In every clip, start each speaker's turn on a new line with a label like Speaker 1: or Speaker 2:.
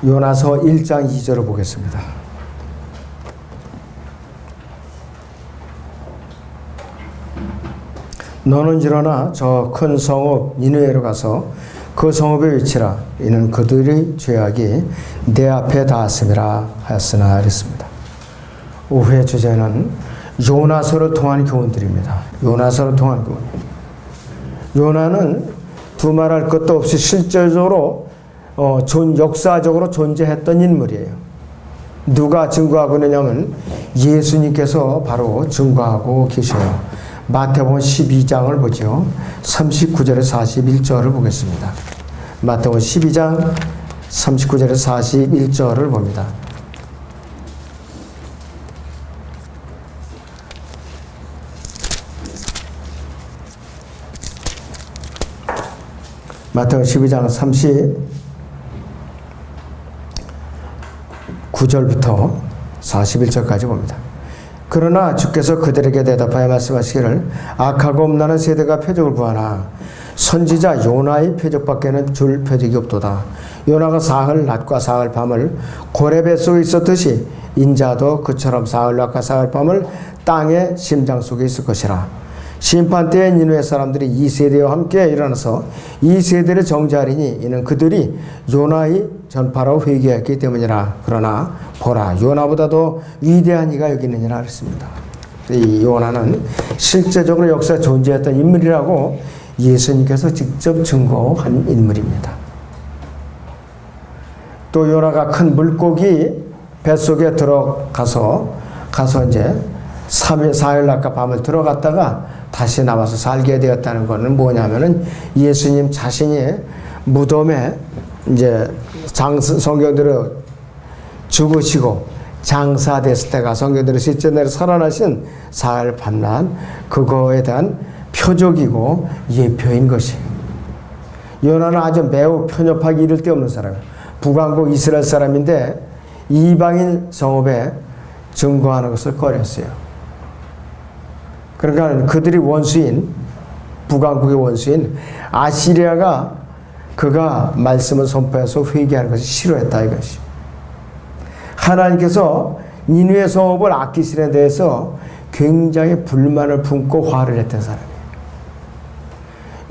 Speaker 1: 요나서 1장 2절을 보겠습니다. 너는 일어나 저 큰 성읍 니느웨로 가서 그 성읍에 외치라. 이는 그들의 죄악이 내 앞에 닿았음이라 하였으나 그랬습니다. 오후의 주제는 요나서를 통한 교훈들입니다. 요나서를 통한 교훈. 요나는 두말할 것도 없이 실질적으로 역사적으로 존재했던 인물이에요. 누가 증거하고 있느냐면 예수님께서 바로 증거하고 계셔요. 마태복음 12장을 보죠. 39절에서 41절을 보겠습니다. 마태복음 12장 39절에서 41절을 봅니다. 마태복음 12장 39절부터 41절까지 봅니다. 그러나 주께서 그들에게 대답하여 말씀하시기를 악하고 음란한 세대가 표적을 구하나 선지자 요나의 표적밖에는 줄 표적이 없도다. 요나가 사흘 낮과 사흘 밤을 고래 뱃속에 있었듯이 인자도 그처럼 사흘 낮과 사흘 밤을 땅의 심장 속에 있을 것이라. 심판 때에 니느웨 사람들이 이 세대와 함께 일어나서 이 세대를 정죄하리니 이는 그들이 요나의 전파로 회개했기 때문이라. 그러나 보라, 요나보다도 위대한 이가 여기 있느니라 그랬습니다. 이 요나는 실제적으로 역사에 존재했던 인물이라고 예수님께서 직접 증거한 인물입니다. 또 요나가 큰 물고기 뱃속에 들어가서 이제 3일, 4일 낮과 밤을 들어갔다가 다시 나와서 살게 되었다는 것은 뭐냐면은 예수님 자신이 무덤에 이제 성경대로 죽으시고 장사됐을 때가 성경대로 셋째 날에 살아나신 사흘 밤낮 그거에 대한 표적이고 예표인 것이에요. 요나는 아주 매우 편협하기 이를 데 없는 사람이에요. 북왕국 이스라엘 사람인데 이방인 성읍에 증거하는 것을 꺼렸어요. 그러니까 그들이 원수인 북왕국의 원수인 아시리아가 그가 말씀을 선포해서 회개하는 것을 싫어했다 이것이. 하나님께서 니느웨 성읍을 아끼시는 데에서 굉장히 불만을 품고 화를 냈던 사람이에요.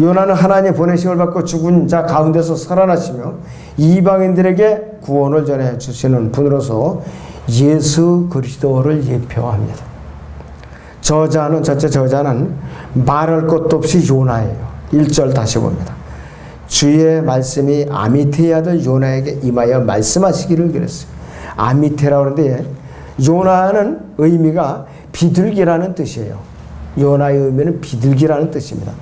Speaker 1: 요나는 하나님의 보내심을 받고 죽은 자 가운데서 살아나시며 이방인들에게 구원을 전해 주시는 분으로서 예수 그리스도를 예표합니다. 전체 저자는 말할 것도 없이 요나예요. 1절 다시 봅니다. 주의 말씀이 아미테의 아들 요나에게 임하여 말씀하시기를 그랬어요. 아미테라고 하는데 요나는 의미가 비둘기라는 뜻이에요. 요나의 의미는 비둘기라는 뜻입니다.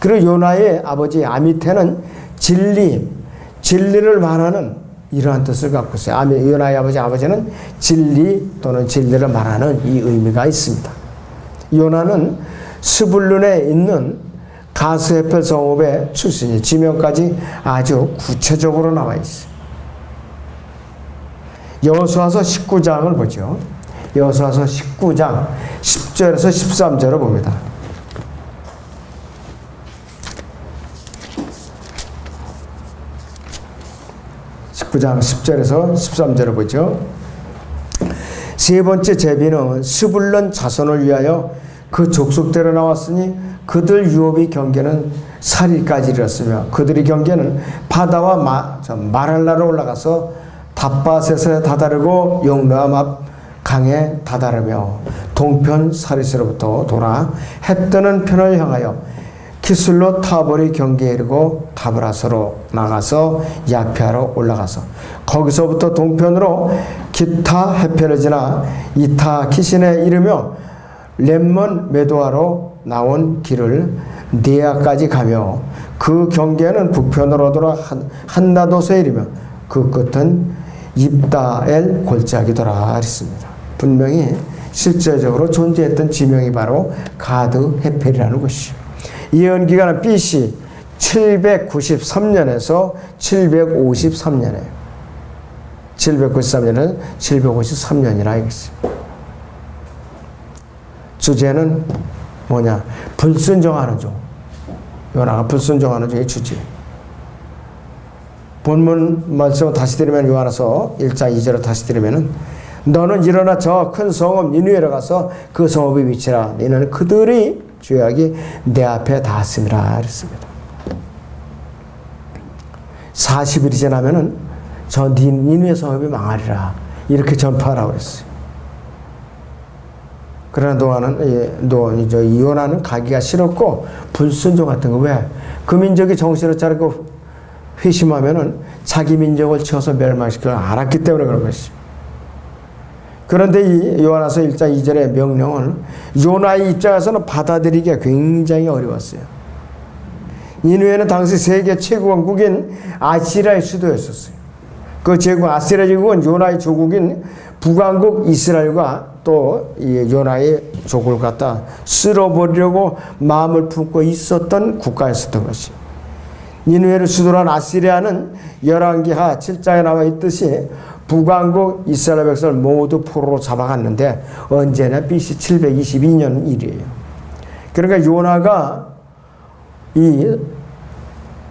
Speaker 1: 그리고 요나의 아버지 아미테는 진리를 말하는 이러한 뜻을 갖고 있어요. 요나의 아버지는 진리 또는 진리를 말하는 이 의미가 있습니다. 요나는 스불룬에 있는 가스헤펠 성읍의 출신이 지명까지 아주 구체적으로 나와 있어요. 여호수아서 19장을 보죠. 여호수아서 19장 10절에서 13절을 봅니다. 19장 10절에서 13절을 보죠. 세 번째 제비는 스불론 자손을 위하여 그 족속대로 나왔으니 그들 유업의 경계는 사리까지 이르렀으며 그들의 경계는 바다와 마랄라로 올라가서 닷바셋에 다다르고 용르암 앞 강에 다다르며 동편 사리스로부터 돌아 해 뜨는 편을 향하여 키슬로 타보리 경계에 이르고 타브라스로 나가서 야피아로 올라가서 거기서부터 동편으로 기타 해편을 지나 이타 키신에 이르며 렘몬 메도아로 나온 길을 네아까지 가며 그 경계는 북편으로 돌아 한나도서에 이르며 그 끝은 입다엘 골짜기더라 했습니다. 분명히 실제적으로 존재했던 지명이 바로 가드 헤펠이라는 것이죠. 예언 기간은 BC 793년에서 753년이에요. 793년은 753년이라 이겠어요. 주제는 뭐냐? 불순종하는 종. 요나가 불순종하는 종의 주제. 본문 말씀을 다시 들으면 요한서 1장 2절을 다시 들으면은 너는 일어나 저 큰 성읍 니느웨로 가서 그 성읍의 위치라. 너는 그들의 죄악이 내 앞에 닿았음이라 그랬습니다. 40일이 지나면은 저 니느웨 성읍이 망하리라. 이렇게 전파하라고 그랬어요. 그러나 요나는 가기가 싫었고 불순종했던 거. 왜? 그 민족이 정신을 차리고 회심하면은 자기 민족을 쳐서 멸망시키려 알았기 때문에 그런 것이죠. 그런데 이 요한서 1장 2절의 명령을 요나의 입장에서는 받아들이기가 굉장히 어려웠어요. 니느웨는 당시 세계 최고 왕국인 아시리아의 수도였었어요. 그 제국 아시리아 제국은 요나의 조국인 북왕국 이스라엘과 또 이 요나의 조국을 갖다 쓸어버리려고 마음을 품고 있었던 국가였었던 것이. 니느웨를 수도로 한 아시리아는 열왕기하 7장에 나와 있듯이 북왕국 이스라엘 백성을 모두 포로로 잡아갔는데 언제나 BC 722년 일이에요. 그러니까 요나가 이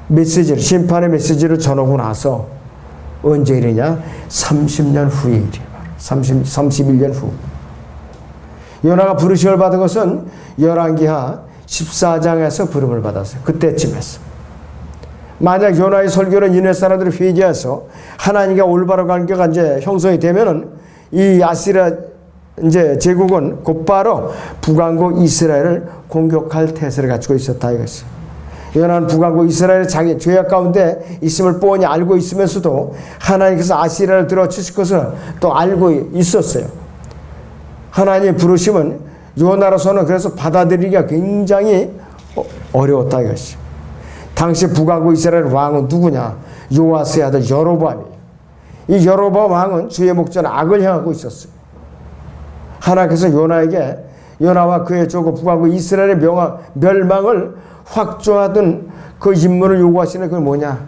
Speaker 1: 메시지를, 심판의 메시지를 전하고 나서 언제 일이냐? 30년 후의 일이에요. 31년 후. 요나가 부르심을 받은 것은 열왕기하 14장에서 부름을 받았어요. 그때쯤에서. 만약 요나의 설교를 니느웨 사람들이 회개해서 하나님과 올바른 관계가 이제 형성이 되면은 이 아시리아 이제 제국은 곧바로 북왕국 이스라엘을 공격할 태세를 갖추고 있었다 이것이. 요나는 북왕국 이스라엘의 자기 죄악 가운데 있음을 뻔히 알고 있으면서도 하나님께서 아시리아를 들어치실 것을 또 알고 있었어요. 하나님의 부르심은 요나로서는 그래서 받아들이기가 굉장히 어려웠다 이것이. 당시 북왕국 이스라엘 왕은 누구냐? 요아스의 아들 여로보암이에요. 이 여로보암 왕은 주의 목전 악을 향하고 있었어요. 하나님께서 요나에게 요나와 그의 조국 북왕국 이스라엘의 멸망을 확조하던 그 임무를 요구하시는 그게 뭐냐?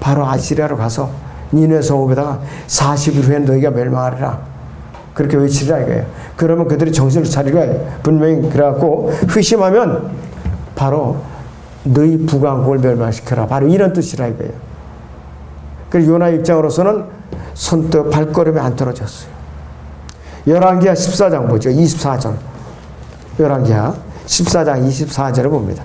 Speaker 1: 바로 아시리아로 가서 니느웨 성읍에다가 40일 후에 너희가 멸망하리라. 그렇게 외치리라 이거예요. 그러면 그들이 정신을 차리고 분명히 그래갖고 회심하면 바로 너희 북왕국을 멸망시켜라. 바로 이런 뜻이라 이거예요. 그래서 요나의 입장으로서는 손톱 발걸음이 안 떨어졌어요. 열왕기하 14장 보죠. 24절. 열왕기하 14장 24절을 봅니다.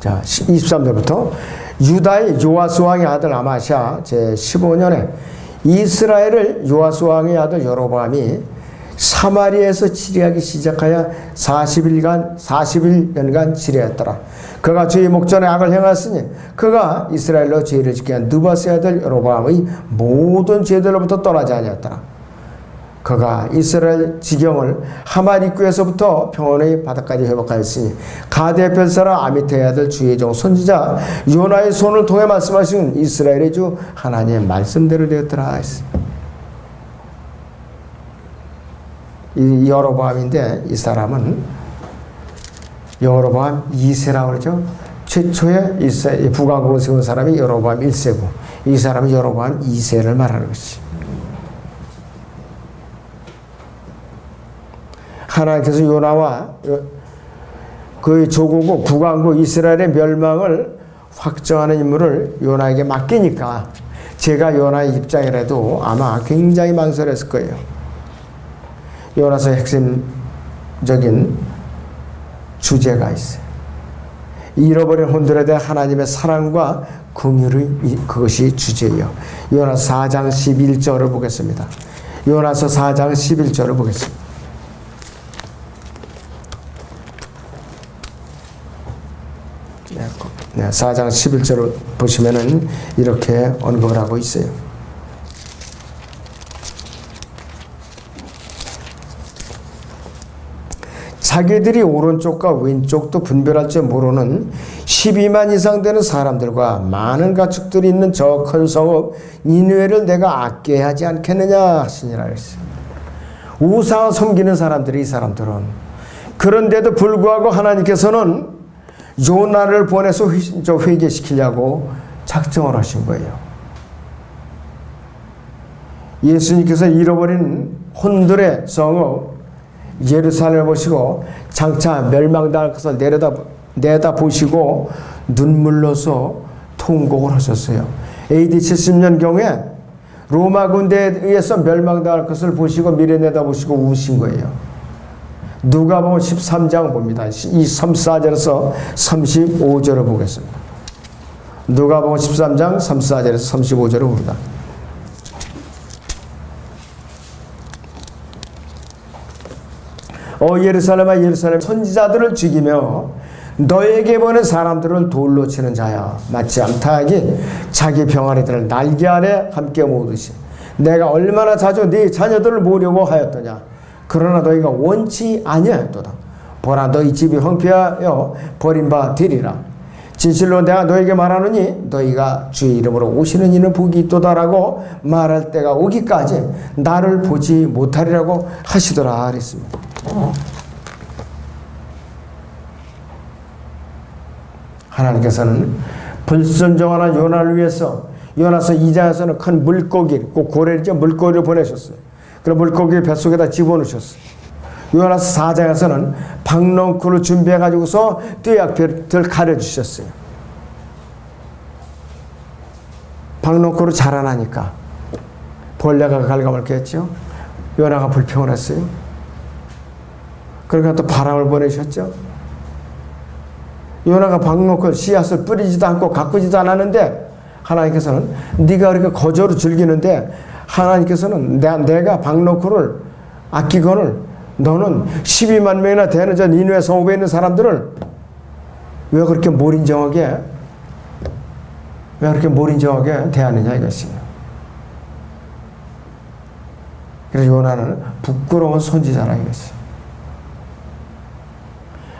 Speaker 1: 자, 23절부터 유다의 요아스 왕의 아들 아마시아 제15년에 이스라엘을 요아스 왕의 아들 여로보암이 사마리아에서 치리하기 시작하여 40일년간 치리했더라. 그가 주의 목전에 악을 행하였으니 그가 이스라엘로 죄를 짓게 한 느바스의 아들 여로보암의 모든 죄들로부터 떠나지 아니었더라. 그가 이스라엘 지경을 하말 입구에서부터 평원의 바다까지 회복하였으니 가데 별사라 아미타의 아들 주의 종 선지자 요나의 손을 통해 말씀하신 이스라엘의 주 하나님의 말씀대로 되었더라. 이 여로보암인데 이 사람은 여로보암 2세라고 그러죠. 최초의 북왕국을 세운 사람이 여로보암 1세고 이 사람이 여로보암 2세를 말하는 것이. 하나님께서 요나와 그의 조국국 북왕국 이스라엘의 멸망을 확정하는 임무를 요나에게 맡기니까 제가 요나의 입장이라도 아마 굉장히 망설였을 거예요. 요나서의 핵심적인 주제가 있어요. 잃어버린 혼들에 대한 하나님의 사랑과 긍휼의 그것이 주제예요. 요나서 4장 11절을 보겠습니다. 요나서 4장 11절을 보겠습니다. 네, 4장 11절을 보시면은 이렇게 언급을 하고 있어요. 자기들이 오른쪽과 왼쪽도 분별할 줄 모르는 12만 이상 되는 사람들과 많은 가축들이 있는 저 큰 성읍 니느웨를 내가 아껴야 하지 않겠느냐 하시니라 했어요. 우상을 섬기는 사람들이 이 사람들은. 그런데도 불구하고 하나님께서는 요나를 보내서 회개시키려고 작정을 하신 거예요. 예수님께서 잃어버린 혼들의 성읍 예루살렘을 보시고 장차 멸망당할 것을 내다 보시고 눈물로서 통곡을 하셨어요. AD 70년경에 로마 군대에 의해서 멸망당할 것을 보시고 미래 내다보시고 우신 거예요. 누가복음 13장 봅니다. 이 34절에서 35절을 보겠습니다. 누가복음 13장 34절에서 35절을 봅니다. 예루살렘아 예루살렘 선지자들을 죽이며 너에게 보낸 사람들을 돌로 치는 자야. 마치 암탉이 자기 병아리들을 날개 아래 함께 모으듯이 내가 얼마나 자주 네 자녀들을 모으려고 하였더냐. 그러나 너희가 원치 아니하였도다. 보라 너희 집이 황폐하여 버린 바 되리라. 진실로 내가 너에게 말하노니 너희가 주의 이름으로 오시는 이는 복이 있도다라고 말할 때가 오기까지 나를 보지 못하리라고 하시더라 그랬습니다. 하나님께서는 불순종하는 요나를 위해서 요나서 2장에서는 큰 물고기, 꼭 고래죠. 물고기를 보내셨어요. 그럼 물고기를 뱃속에다 집어넣으셨어요. 요나서 4장에서는 박넝쿨을 준비해가지고서 떼약볕을 가려주셨어요. 박넝쿨을 자라나니까 벌레가 갉아먹게 했죠. 요나가 불평을 했어요. 그러니까 또 바람을 보내셨죠. 요나가 박농쿨 씨앗을 뿌리지도 않고 가꾸지도 않았는데 하나님께서는 네가 그렇게 거저로 즐기는데 하나님께서는 내가 박농쿨을 아끼거늘 너는 12만 명이나 되는 저 니느웨 성읍에 있는 사람들을 왜 그렇게 몰인정하게 대하느냐 이것이에요. 그래서 요나는 부끄러운 선지자라 이것이.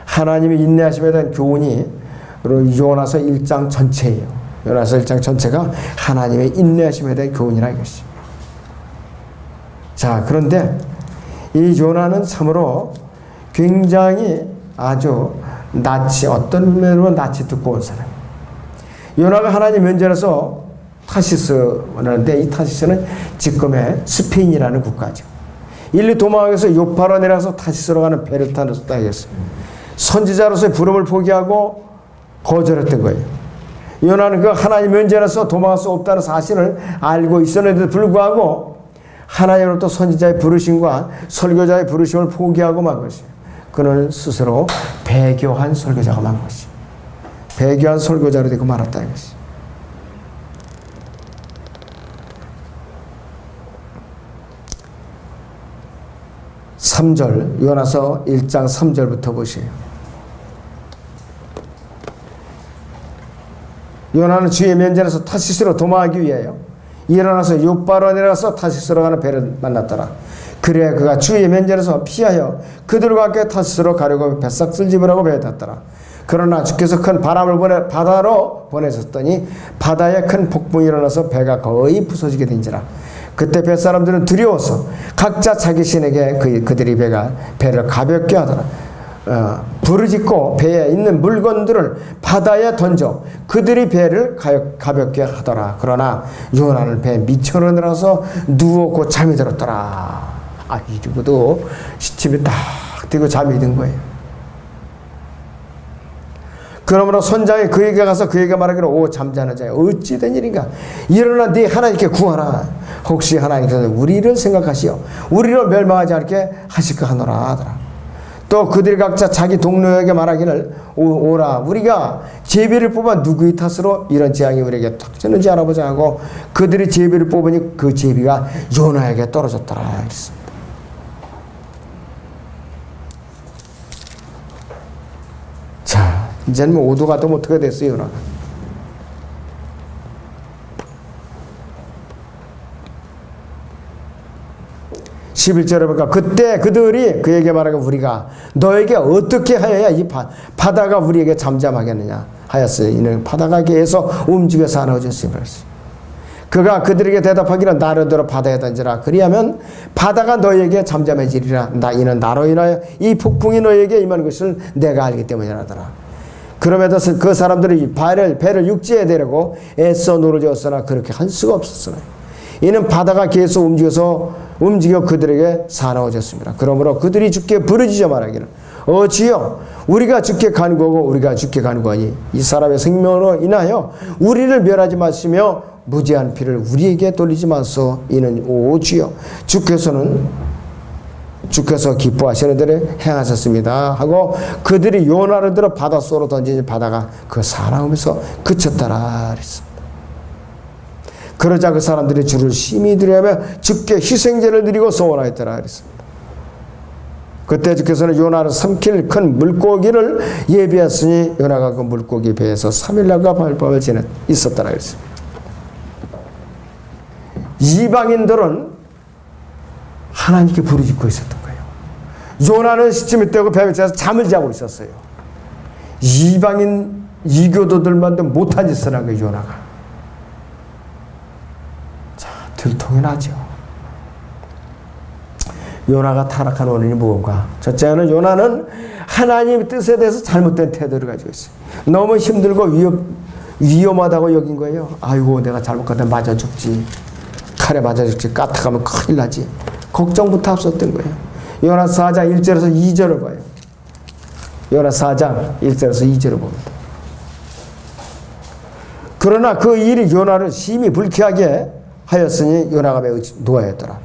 Speaker 1: 하나님이 인내하심에 대한 교훈이 요나서 1장 전체예요. 요나서 1장 전체가 하나님의 인내하심에 대한 교훈이라 이것이. 자, 그런데 이 요나는 참으로 굉장히 아주 어떤 면으로 낯이 두꺼운 사람이에요. 요나가 하나님 면전에서 타시스를 하는데 이 타시스는 지금의 스페인이라는 국가죠. 일리 도망해서 요파로 내려가서 타시스로 가는 배를 타서 따겠어요. 선지자로서의 부름을 포기하고 거절했던 거예요. 요나는 그 하나님 면전에서 도망할 수 없다는 사실을 알고 있었는데도 불구하고 하나님으로부터 선지자의 부르심과 설교자의 부르심을 포기하고 만 것이에요. 그는 스스로 배교한 설교자가 만 것이에요. 배교한 설교자로 되고 말았다 이것이. 요나서 1장 3절부터 보세요. 요나는 주의 면전에서 타시스로 도망하기 위하여 일어나서 요바로 내려가서 타시스로 가는 배를 만났더라. 그래 그가 주의 면전에서 피하여 그들과 함께 타시스로 가려고 뱃삭을 집으라고 배에 탔더라. 그러나 주께서 큰 바람을 바다로 보내셨더니 바다에 큰 폭풍이 일어나서 배가 거의 부서지게 된지라. 그때 뱃사람들은 두려워서 각자 자기 신에게 그들이 배를 가볍게 하더라. 부르짖고 배에 있는 물건들을 바다에 던져 그들이 배를 가볍게 하더라. 그러나 요나는 배 밑으로 내려서 누웠고 잠이 들었더라. 이러고도 시침이 딱 뛰고 잠이 든 거예요. 그러므로 선장이 그에게 가서 그에게 말하기를 오 잠자는 자야 어찌 된 일인가 일어나 네 하나님께 구하라. 혹시 하나님께서 우리를 생각하시어 우리를 멸망하지 않게 하실까 하노라 하더라. 또 그들이 각자 자기 동료에게 말하기를 오라 우리가 제비를 뽑아 누구의 탓으로 이런 재앙이 우리에게 닥쳤는지 알아보자 하고 그들이 제비를 뽑으니 그 제비가 요나에게 떨어졌더라 했습니다. 자, 이제는 오도가 또 어떻게 됐어요, 요나가? (11절에) 보니까 그때 그들이 그에게 말하기를 우리가 너에게 어떻게 하여야 이 바다가 우리에게 잠잠하겠느냐 하였어요. 이는 바다가 개에서 움직여서 하나어졌으니 그가 그들에게 대답하기를 나를 들어 바다에 던지라. 그리하면 바다가 너에게 잠잠해지리라. 이는 나로 인하여 이 폭풍이 너에게 임한 것을 내가 알기 때문이라더라. 그럼에도 그 사람들이 배를 육지에 데리고 애써 노르짖었으나 그렇게 할 수가 없었으나 이는 바다가 계속 움직여 그들에게 사나워졌습니다. 그러므로 그들이 주께 부르짖어 말하기를 주여 우리가 주께 간구하고 우리가 주께 간구하니 이 사람의 생명으로 인하여 우리를 멸하지 마시며 무죄한 피를 우리에게 돌리지 마소. 이는 오 주여 주께서 기뻐하시는 대로 행하셨습니다 하고 그들이 요나를 들어 바닷속으로 던지니 바다가 그 사나움에서 그쳤더라 그랬습니다. 그러자 그 사람들이 주를 심히 두려워하며 주께 희생제를 드리고 소원하였더라 그랬습니다. 그때 주께서는 요나를 삼킬 큰 물고기를 예비하였으니 요나가 그 물고기 배에서 3일날과 밤을 있었더라 그랬습니다. 이방인들은 하나님께 부르짖고 있었던 거예요. 요나는 시침이 떼고 배 밑에서 잠을 자고 있었어요. 이방인 이교도들만도 못한 짓을 한 거예요. 요나가. 자, 들통이 나죠. 요나가 타락한 원인이 무엇인가? 첫째는 요나는 하나님의 뜻에 대해서 잘못된 태도를 가지고 있어요. 너무 힘들고 위험하다고 여긴 거예요. 아이고 내가 잘못하다 맞아 죽지. 칼에 맞아 죽지. 까딱하면 큰일 나지. 걱정부터 앞섰던 거예요. 요나 4장 1절에서 2절을 봐요. 요나 4장 1절에서 2절을 봅니다. 그러나 그 일이 요나를 심히 불쾌하게 하였으니 요나가 매우 노하였더라.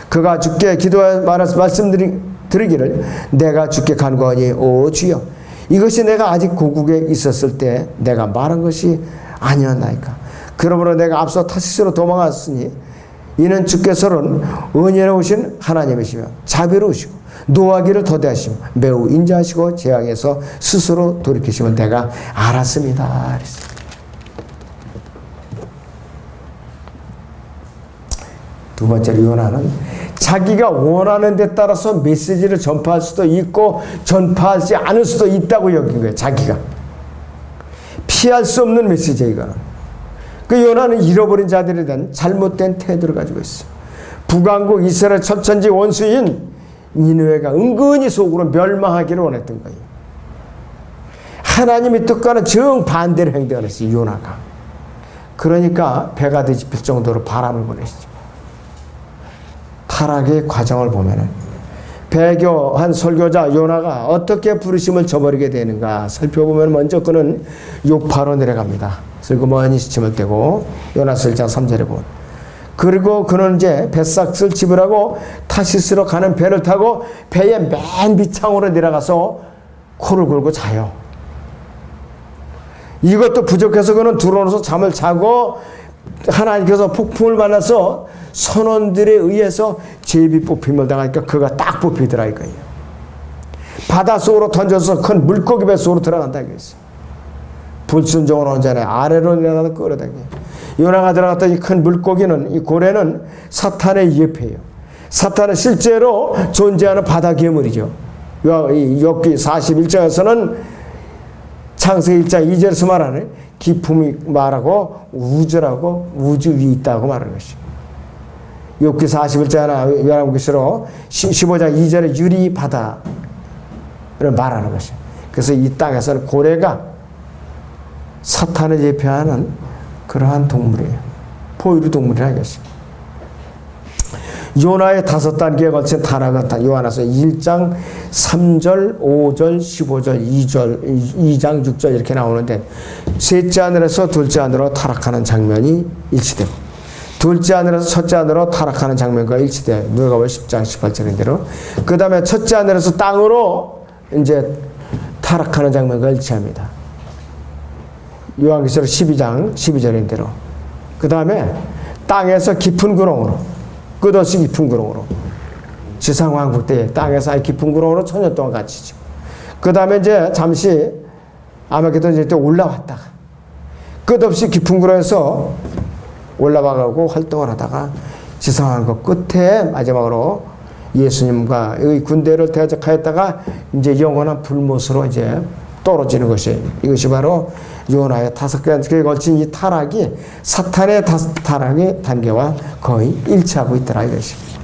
Speaker 1: 그가 주께 기도하여 말씀드리기를 내가 주께 간구하니 오 주여 이것이 내가 아직 고국에 있었을 때 내가 말한 것이 아니었나이까. 그러므로 내가 앞서 타시스로 도망갔으니 이는 주께서는 은혜로우신 하나님이시며 자비로우시고 노하기를 더디하시며 매우 인자하시고 재앙에서 스스로 돌이키심을 내가 알았습니다. 그랬습니다. 두 번째로 요나는 자기가 원하는 데 따라서 메시지를 전파할 수도 있고 전파하지 않을 수도 있다고 여긴 거예요. 자기가 피할 수 없는 메시지예요. 이거는. 그 요나는 잃어버린 자들에 대한 잘못된 태도를 가지고 있어요. 북왕국 이스라엘 천천지 원수인 니느웨가 은근히 속으로 멸망하기를 원했던 거예요. 하나님의 뜻과는 정반대로 행동을 했어요. 요나가. 그러니까 배가 뒤집힐 정도로 바람을 보내시죠. 타락의 과정을 보면은 배교한 설교자 요나가 어떻게 부르심을 저버리게 되는가 살펴보면 먼저 그는 요파로 내려갑니다. 슬그머니 시침을 떼고 요나서 1장 3절에 보면 그리고 그는 이제 뱃삭을 지불하고 타시스로 가는 배를 타고 배의 맨 밑창으로 내려가서 코를 골고 자요. 이것도 부족해서 그는 들어오면서 잠을 자고 하나님께서 폭풍을 만나서 선원들에 의해서 제비 뽑힘을 당하니까 그가 딱 뽑히더라 이거예요. 바닷속으로 던져서 큰 물고기 뱃속으로 들어간다 이거였어요. 불순종을 언제나 아래로 내려가다 끌어당겨요. 요나가 들어갔던 이 큰 물고기는 이 고래는 사탄의 예표예요. 사탄은 실제로 존재하는 바다 괴물이죠. 욥기 41장에서는 창세기 1장 2절에서 말하는 기품이 말하고 우주라고 우주 위에 있다고 말하는 것이죠. 욥기 41장이나 요나복기서로 15장 2절에 유리 바다를 말하는 것이죠. 그래서 이 땅에서는 고래가 사탄을 예표하는 그러한 동물이에요. 포유류 동물이라는 것이죠. 요나의 5단계에 걸친 타락은 요한에서 1장 3절, 5절, 15절, 2장 6절 이렇게 나오는데 셋째 하늘에서 둘째 하늘로 타락하는 장면이 일치되고 둘째 하늘에서 첫째 하늘로 타락하는 장면과 일치돼 누가복음 10장 18절인 대로 그 다음에 첫째 하늘에서 땅으로 이제 타락하는 장면과 일치합니다. 요한계시록 12장 12절인 대로 그 다음에 땅에서 깊은 구렁으로 끝없이 깊은 구렁으로 지상왕국 때에 땅에서 아주 깊은 구렁으로 천년 동안 갇히죠. 그 다음에 이제 잠시 아마게돈 때 올라왔다가 끝없이 깊은 구렁에서 올라가고 활동을 하다가 지상왕국 끝에 마지막으로 예수님과 이 군대를 대적하였다가 이제 영원한 불못으로 이제 떨어지는 것이 이것이 바로 요나의 5개에 걸친 이 타락이 사탄의 타락의 단계와 거의 일치하고 있더라 이것입니다.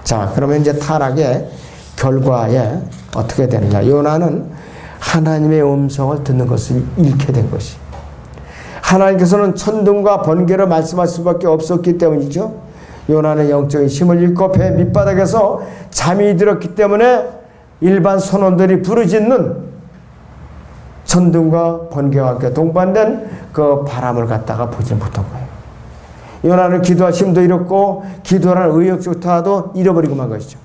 Speaker 1: 자, 그러면 이제 타락의 결과에 어떻게 되느냐? 요나는 하나님의 음성을 듣는 것을 잃게 된 것이. 하나님께서는 천둥과 번개를 말씀할 수밖에 없었기 때문이죠. 요나는 영적인 힘을 잃고 배 밑바닥에서 잠이 들었기 때문에 일반 선원들이 부르짖는 천둥과 번개와 함께 동반된 그 바람을 갖다가 보지 못한 거예요. 요나는 기도할 힘도 잃었고 기도하는 의욕조차도 잃어버리고만 것이죠.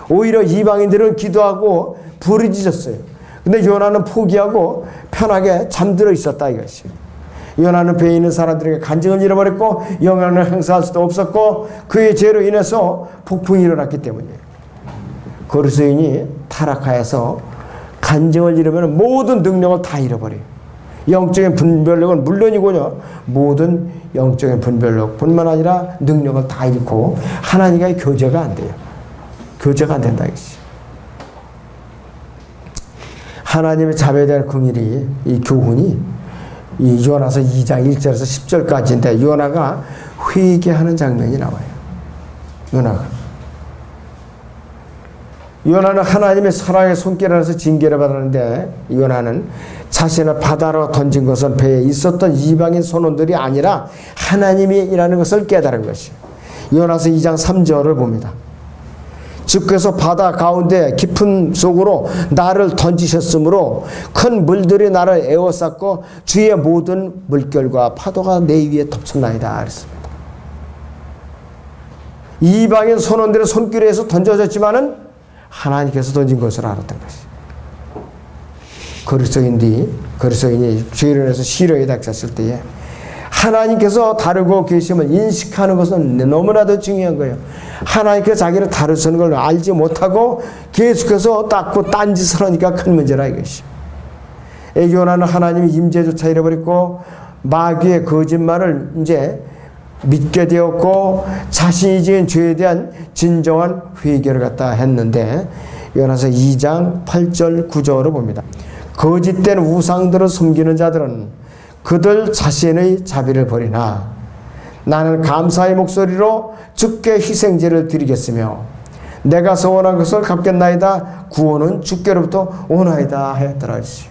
Speaker 1: 오히려 이방인들은 기도하고 부르짖었어요. 근데 요나는 포기하고 편하게 잠들어 있었다 이것이에요. 요나는 배에 있는 사람들에게 간증을 잃어버렸고 영향을 행사할 수도 없었고 그의 죄로 인해서 폭풍이 일어났기 때문이에요. 거르스인이 타락하여서 간증을 잃으면 모든 능력을 다 잃어버려요. 영적인 분별력은 물론이고요. 모든 영적인 분별력뿐만 아니라 능력을 다 잃고 하나님과의 교제가 안 돼요. 교제가 안 된다 이것이. 하나님의 자비에 대한 긍휼이 이 교훈이 이 요나서 2장 1절에서 10절까지인데 요나가 회개하는 장면이 나와요. 요나는 하나님의 사랑의 손길 안에서 징계를 받았는데 요나는 자신을 바다로 던진 것은 배에 있었던 이방인 선원들이 아니라 하나님이라는 것을 깨달은 것이에요. 요나서 2장 3절을 봅니다. 주께서 바다 가운데 깊은 속으로 나를 던지셨으므로 큰 물들이 나를 에워쌌고 주의 모든 물결과 파도가 내 위에 덮쳤나이다 그랬습니다. 이방인 선원들의 손길에서 던져졌지만은 하나님께서 던진 것을 알았던 것이. 거리서인이 죄로 인해서 시련에 닥쳤을 때에 하나님께서 다루고 계심을 인식하는 것은 너무나도 중요한 거예요. 하나님께서 자기를 다루시는 걸 알지 못하고 계속해서 딴짓을 하니까 큰 문제라 이것이. 요나는 하나님의 임재조차 잃어버렸고 마귀의 거짓말을 이제 믿게 되었고 자신이 지은 죄에 대한 진정한 회개를 갖다 했는데 요나서 2장 8절 9절을 봅니다. 거짓된 우상들을 섬기는 자들은 그들 자신의 자비를 버리나 나는 감사의 목소리로 주께 희생제를 드리겠으며 내가 서원한 것을 갚겠나이다. 구원은 주께로부터 오나이다 하였더라 했어요.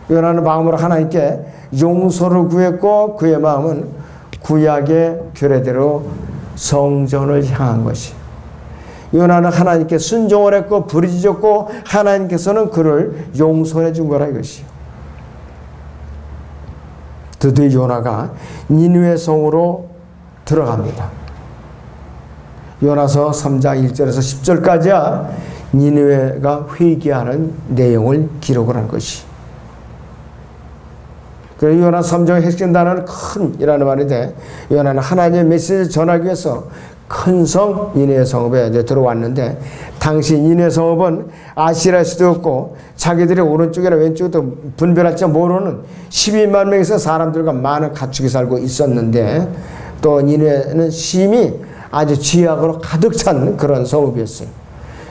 Speaker 1: 요나는 마음으로 하나님께 용서를 구했고 그의 마음은 구약의 규례대로 성전을 향한 것이. 요나는 하나님께 순종을 했고 부르짖었고 하나님께서는 그를 용서해 준 거라 이것이. 드디어 요나가 니느웨 성으로 들어갑니다. 요나서 3장 1절에서 10절까지야 니느웨가 회개하는 내용을 기록을 한 것이. 그래서 요나 3장의 핵심 단어는 큰이라는 말인데 요나는 하나님의 메시지를 전하기 위해서 큰 성 니느웨 성읍에 들어왔는데 당시 니느웨 성읍은 아시라의 수도였고 자기들이 오른쪽이나 왼쪽도 분별할 줄 모르는 12만 명에서 사람들과 많은 가축이 살고 있었는데 또 니느웨는 심히 아주 죄악으로 가득 찬 그런 성읍이었어요.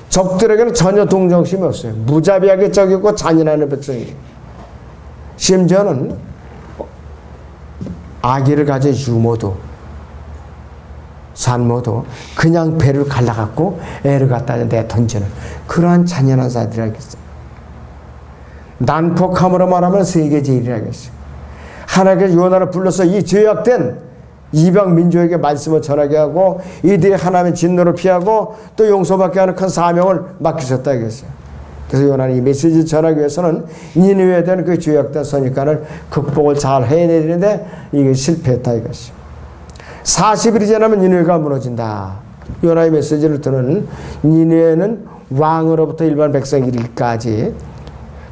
Speaker 1: 적들에게는 전혀 동정심이 없어요. 무자비하게 적이고 잔인한 백성이에요. 심지어는 아기를 가진 유모도 산모도 그냥 배를 갈라갖고 애를 갖다 내던지는 그러한 잔인한 자들이라겠어요. 난폭함으로 말하면 세계 제일이라겠어요. 하나님께서 요나를 불러서 이 죄악된 이방 민족에게 말씀을 전하게 하고 이들이 하나님의 진노를 피하고 또 용서받게 하는 큰 사명을 맡기셨다 이겠어요. 그래서 요나는 이 메시지를 전하기 위해서는 니느웨에 대한 그 죄악된 선입관을 극복을 잘 해내는데 이게 실패했다 이것이. 40일이 지나면 니느웨가 무너진다. 요나의 메시지를 듣는 니느웨는 왕으로부터 일반 백성이 이르기까지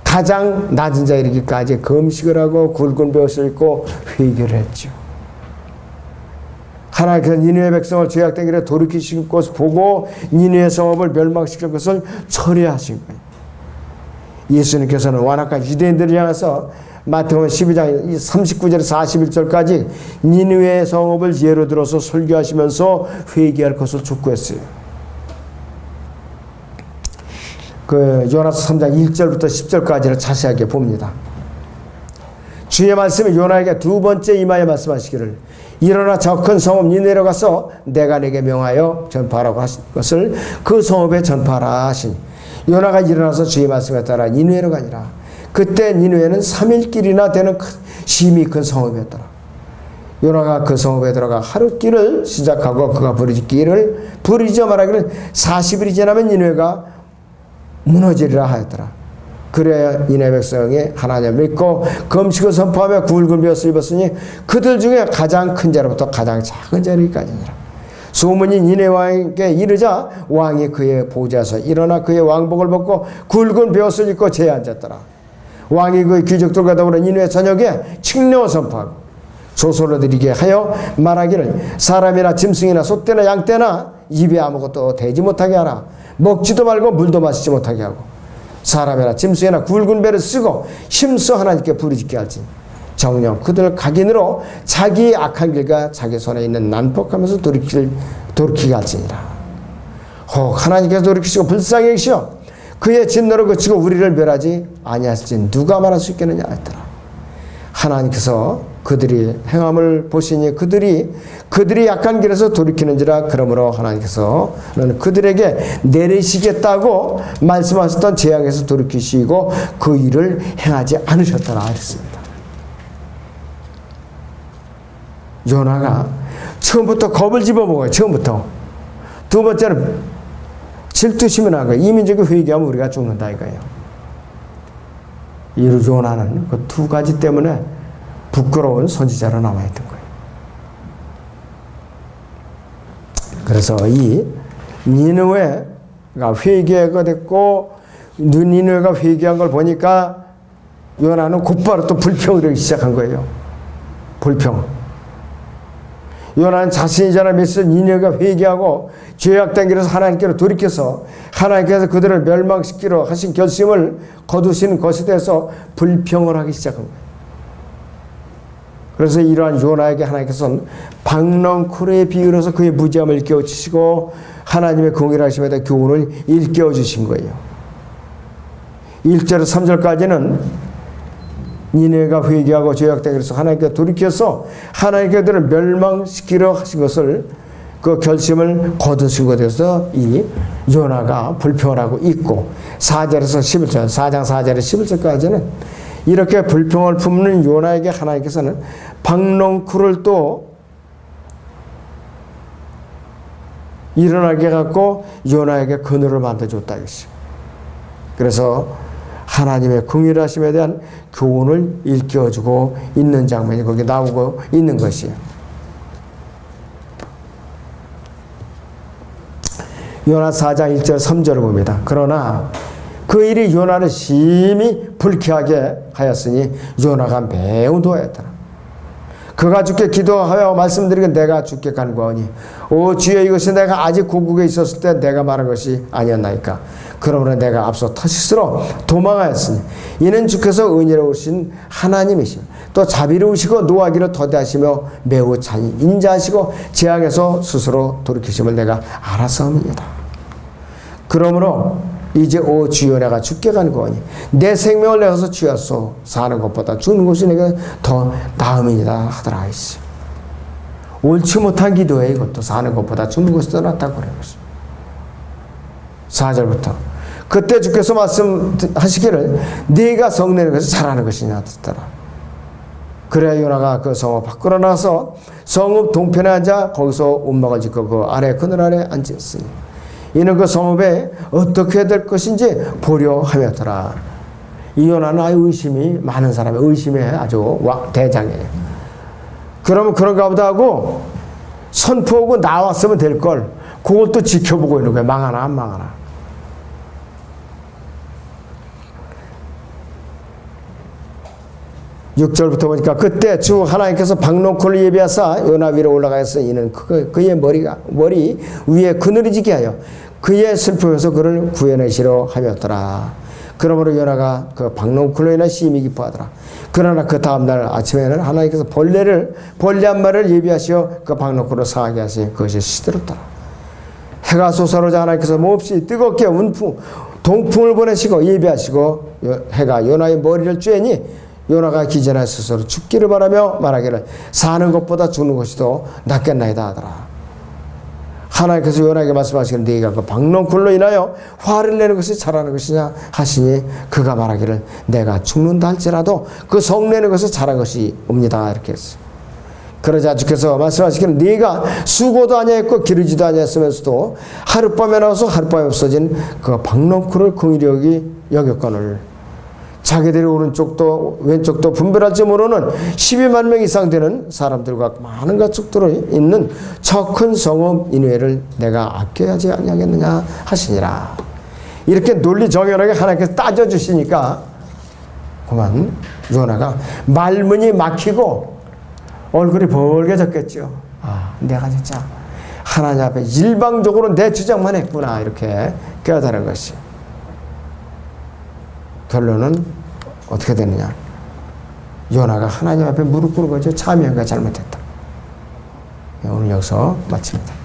Speaker 1: 가장 낮은 자에 이르기까지 금식을 하고 굵은 벼옷을 입고 회개를 했죠. 하나님께서 니느웨 백성을 죄악된 길에 돌이키신 것을 보고 니느웨 성읍을 멸망시킬 것을 처리하신 거예요. 예수님께서는 완악한 유대인들을 향해서 마태복음 12장 39절에서 41절까지 니느웨 성읍을 예로 들어서 설교하시면서 회개할 것을 촉구했어요. 그 요나서 3장 1절부터 10절까지를 자세하게 봅니다. 주의 말씀이 요나에게 두 번째 임하여 말씀하시기를 일어나 저 큰 성읍 니느웨로 가서 내가 내게 명하여 전파하라고 하신 것을 그 성읍에 전파하라 하시니 요나가 일어나서 주의 말씀에 따라 니느웨로 가니라. 그때 니느웨는 3일 길이나 되는 심히 큰 성읍이었더라. 요나가 그 성읍에 들어가 하룻길을 시작하고 그가 부르짖어 말하기를 40일이 지나면 니느웨가 무너지리라 하였더라. 그래야 니네 백성이 하나님을 믿고 금식을 선포하며 굵은 벼슬을 입었으니 그들 중에 가장 큰 자로부터 가장 작은 자리까지니라. 소문이 니네 왕에게 이르자 왕이 그의 보좌에서 일어나 그의 왕복을 벗고 굵은 벼슬을 입고 제에 앉았더라. 왕이 그의 귀족들과 더불어 니네 저녁에 칙령을 선포하고 조소를 드리게 하여 말하기를 사람이나 짐승이나 소떼나 양떼나 입에 아무것도 대지 못하게 하라. 먹지도 말고 물도 마시지 못하게 하고 사람이나 짐승이나 굵은 배를 쓰고 힘써 하나님께 부르짖게 할지 정령 그들 각인으로 자기의 악한 길과 자기 손에 있는 난폭하면서 돌이키게 할지니라. 혹 하나님께서 돌이키시고 불쌍히 여기시어 그의 진노를 그치고 우리를 멸하지 아니하실지 누가 말할 수 있겠느냐 했더라. 하나님께서 그들이 행함을 보시니 그들이 약한 길에서 돌이키는지라. 그러므로 하나님께서는 그들에게 내리시겠다고 말씀하셨던 재앙에서 돌이키시고 그 일을 행하지 않으셨더라 했습니다. 요나가 처음부터 겁을 집어먹어요. 처음부터. 두 번째는 질투심이 나는 거예요. 이민족이 회개하면 우리가 죽는다 이거예요. 이 요나는 그 두 가지 때문에 부끄러운 선지자로 남아있던 거예요. 그래서 이 니느웨가 회개가 됐고 니느웨가 회개한 걸 보니까 요나는 곧바로 또 불평을 하기 시작한 거예요. 불평. 요나는 자신이 전에 믿을 니느웨가 회개하고 죄악된 길에서 하나님께로 돌이켜서 하나님께서 그들을 멸망시키려 하신 결심을 거두신 것에 대해서 불평을 하기 시작한 거예요. 그래서 이러한 요나에게 하나님께서는 박넝쿨에 비유해서 그의 무지함을 일깨워주시고 하나님의 공의하심에 대한 교훈을 일깨워주신 거예요. 1절에서 3절까지는 니느웨가 회개하고 죄악된 길에서 하나님께 돌이켜서 하나님께 그들을 멸망시키려 하신 것을 그 결심을 거두신 것에 대해서 이 요나가 불평을 하고 있고 4절에서 11절 4장 4절에서 11절까지는 이렇게 불평을 품는 요나에게 하나님께서는 박넝쿨을 또 일어나게 해갖고 요나에게 그늘을 만들어줬다 이것이요. 그래서 하나님의 긍휼하심에 대한 교훈을 일깨워주고 있는 장면이 거기 나오고 있는 것이에요. 요나 4장 1절 3절을 봅니다. 그러나 그 일이 요나를 심히 불쾌하게 하였으니 요나가 매우 노하였더라. 그가 주께 기도하여 말씀드리긴 내가 주께 간구하오니 오 주여 이것이 내가 아직 고국에 있었을 때 내가 말한 것이 아니었나이까. 그러므로 내가 앞서 타시스로 도망하였으니 이는 주께서 은혜로우신 하나님이시며 또 자비로우시고 노하기를 더디하시며 매우 인자하시고 재앙에서 스스로 돌이키심을 내가 알았사옵니다. 그러므로 이제 오 주여 내가 주께 간구하니 내 생명을 내어서 취하소. 사는 것보다 죽는 것이 내게 더 나음이니라 하더라 했어. 옳지 못한 기도에 이것도 사는 것보다 죽는 것이 더 낫다고 그런 것입니다. 4절부터 그때 주께서 말씀하시기를 네가 성내는 것을 잘하는 것이냐 듣더라. 그래야 요나가 그 성읍 밖으로 나서 성읍 동편에 앉아 거기서 움막을 짓고 그 아래 그늘 아래 앉았으니 이는 그 성읍에 어떻게 될 것인지 보려 하였더라. 이 요나는 아주 의심이 많은 사람의 의심에 아주 대장이에요. 그러면 그런가 보다 하고 선포하고 나왔으면 될 걸 그걸 또 지켜보고 있는 거예요. 망하나 안 망하나. 6절부터 보니까 그때 주 하나님께서 박넝쿨을 예비하사 요나 위로 올라가서 이는 그의 머리 위에 그늘이 지게 하여 그의 슬픔에서 그를 구해내시려 하였더라. 그러므로 요나가 그 박넝쿨로 인해 심히 기뻐하더라. 그러나 그 다음날 아침에는 하나님께서 벌레 한 마리를 예비하시어 그 박넝쿨을 상하게 하시니 그것이 시들었더라. 해가 솟아오르자 하나님께서 몹시 뜨겁게 동풍을 보내시고 예비하시고 해가 요나의 머리를 쬐니 요나가 기전에 스스로 죽기를 바라며 말하기를 사는 것보다 죽는 것이 더 낫겠나이다 하더라. 하나님께서 요나에게 말씀하시기를 네가 그 박넝쿨로 인하여 화를 내는 것이 잘하는 것이냐 하시니 그가 말하기를 내가 죽는다 할지라도 그 성내는 것이 잘한 것이 옵니다 이렇게 했어요. 그러자 주께서 말씀하시기는 네가 수고도 아니했고 기르지도 아니했으면서도 하룻밤에 나와서 하룻밤에 없어진 그 박넝쿨을 긍휼히 여겼거늘 자기들의 오른쪽도 왼쪽도 분별할지 모르는 12만 명 이상 되는 사람들과 많은 가축들이 있는 저 큰 성읍 니느웨를 내가 아껴야지 아니하겠느냐 하시니라. 이렇게 논리정연하게 하나님께서 따져주시니까 그만 요나가 말문이 막히고 얼굴이 벌게졌겠죠. 아, 내가 진짜 하나님 앞에 일방적으로 내 주장만 했구나 이렇게 깨달은 것이. 결론은 어떻게 되느냐. 요나가 하나님 앞에 무릎 꿇은 거죠. 참여가 잘못했다. 오늘 여기서 마칩니다.